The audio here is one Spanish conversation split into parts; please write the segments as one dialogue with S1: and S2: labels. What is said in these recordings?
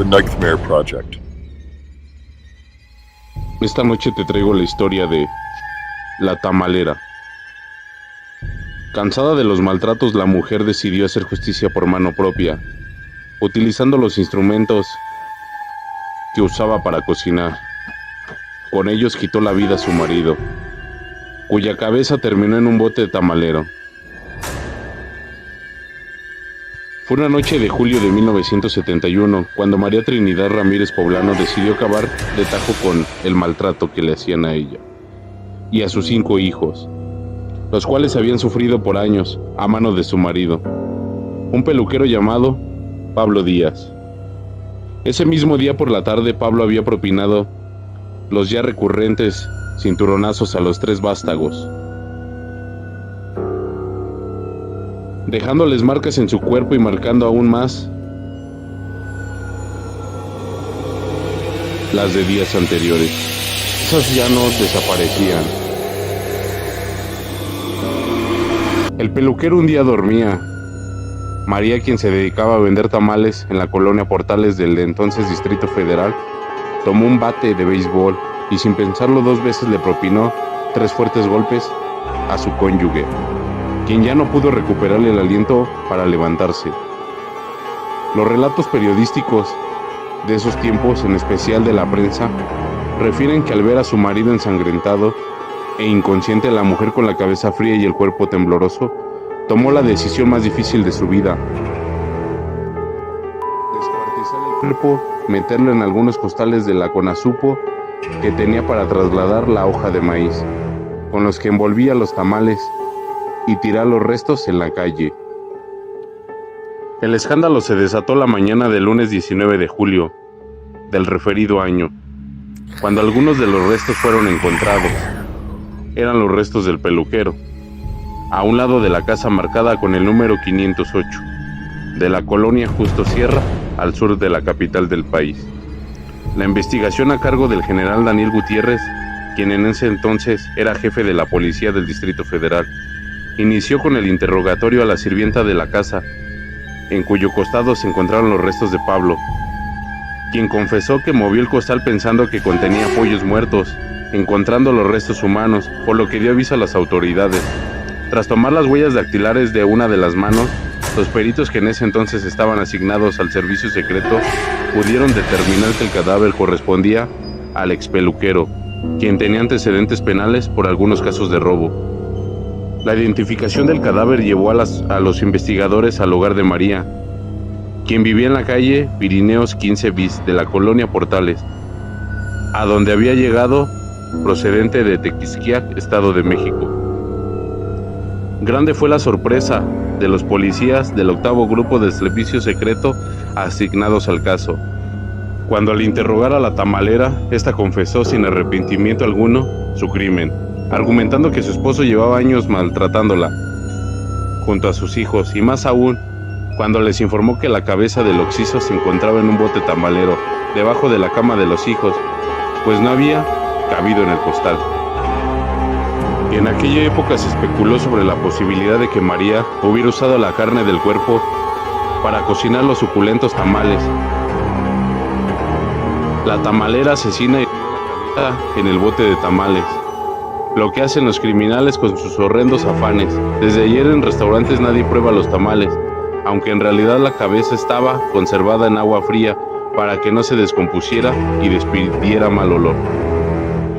S1: The Nightmare Project.
S2: Esta noche te traigo la historia de La Tamalera. Cansada de los maltratos, la mujer decidió hacer justicia por mano propia, utilizando los instrumentos que usaba para cocinar. Con ellos quitó la vida a su marido, cuya cabeza terminó en un bote de tamalero. Fue una noche de julio de 1971 cuando María Trinidad Ramírez Poblano decidió acabar de tajo con el maltrato que le hacían a ella y a sus 5 hijos, los cuales habían sufrido por años a mano de su marido, un peluquero llamado Pablo Díaz. Ese mismo día por la tarde, Pablo había propinado los ya recurrentes cinturonazos a los 3 vástagos, dejándoles marcas en su cuerpo y marcando aún más las de días anteriores. Esas ya no desaparecían. El peluquero un día dormía. María, quien se dedicaba a vender tamales en la colonia Portales del entonces Distrito Federal, tomó un bate de béisbol y sin pensarlo 2 veces le propinó 3 fuertes golpes a su cónyuge, quien ya no pudo recuperarle el aliento para levantarse. Los relatos periodísticos de esos tiempos, en especial de la prensa, refieren que al ver a su marido ensangrentado e inconsciente, la mujer con la cabeza fría y el cuerpo tembloroso tomó la decisión más difícil de su vida: descuartizar el cuerpo, meterlo en algunos costales de la Conasupo que tenía para trasladar la hoja de maíz, con los que envolvía los tamales, y tirar los restos en la calle. El escándalo se desató la mañana del lunes 19 de julio del referido año, cuando algunos de los restos fueron encontrados. Eran los restos del peluquero, a un lado de la casa marcada con el número 508, de la colonia Justo Sierra, al sur de la capital del país. La investigación, a cargo del general Daniel Gutiérrez, quien en ese entonces era jefe de la policía del Distrito Federal, inició con el interrogatorio a la sirvienta de la casa, en cuyo costado se encontraron los restos de Pablo, quien confesó que movió el costal pensando que contenía pollos muertos, encontrando los restos humanos, por lo que dio aviso a las autoridades. Tras tomar las huellas dactilares de una de las manos, los peritos, que en ese entonces estaban asignados al servicio secreto, pudieron determinar que el cadáver correspondía al expeluquero, quien tenía antecedentes penales por algunos casos de robo. La identificación del cadáver llevó a los investigadores al hogar de María, quien vivía en la calle Pirineos 15 bis de la colonia Portales, a donde había llegado procedente de Tequisquiac, Estado de México. Grande fue la sorpresa de los policías del 8º grupo de servicio secreto asignados al caso, cuando al interrogar a la tamalera, esta confesó sin arrepentimiento alguno su crimen, argumentando que su esposo llevaba años maltratándola junto a sus hijos, y más aún cuando les informó que la cabeza del occiso se encontraba en un bote tamalero debajo de la cama de los hijos, pues no había cabido en el costal. Y en aquella época se especuló sobre la posibilidad de que María hubiera usado la carne del cuerpo para cocinar los suculentos tamales. La tamalera asesina y la cabeza en el bote de tamales, lo que hacen los criminales con sus horrendos afanes. Desde ayer en restaurantes nadie prueba los tamales, aunque en realidad la cabeza estaba conservada en agua fría para que no se descompusiera y despidiera mal olor.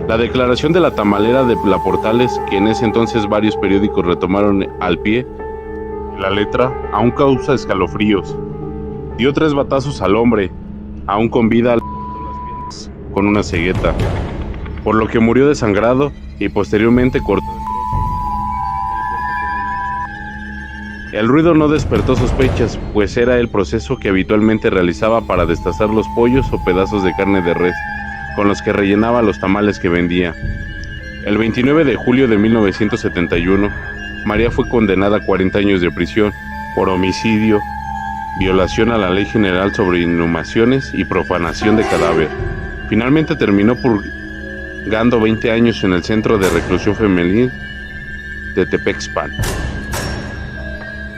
S2: La declaración de la tamalera de la Portales, que en ese entonces varios periódicos retomaron al pie la letra, aún causa escalofríos. Dio 3 batazos al hombre, aún con vida, con una cegueta, por lo que murió desangrado, y posteriormente cortó el cuerpo con una. El ruido no despertó sospechas, pues era el proceso que habitualmente realizaba para destazar los pollos o pedazos de carne de res, con los que rellenaba los tamales que vendía. El 29 de julio de 1971, María fue condenada a 40 años de prisión por homicidio, violación a la Ley General sobre Inhumaciones y profanación de cadáver. Finalmente terminó purgando 20 años en el Centro de Reclusión Femenil de Tepexpan.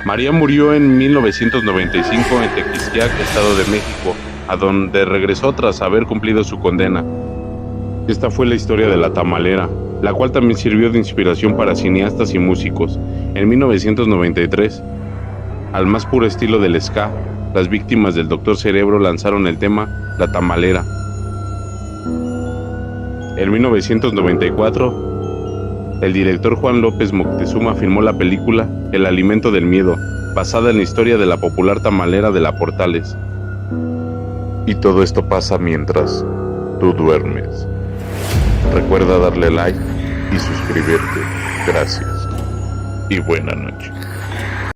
S2: María murió en 1995 en Tequisquiac, Estado de México, a donde regresó tras haber cumplido su condena. Esta fue la historia de La Tamalera, la cual también sirvió de inspiración para cineastas y músicos. En 1993, al más puro estilo del ska, las víctimas del Dr. Cerebro lanzaron el tema La Tamalera. En 1994, el director Juan López Moctezuma filmó la película El Alimento del Miedo, basada en la historia de la popular tamalera de La Portales. Y todo esto pasa mientras tú duermes. Recuerda darle like y suscribirte. Gracias y buena noche.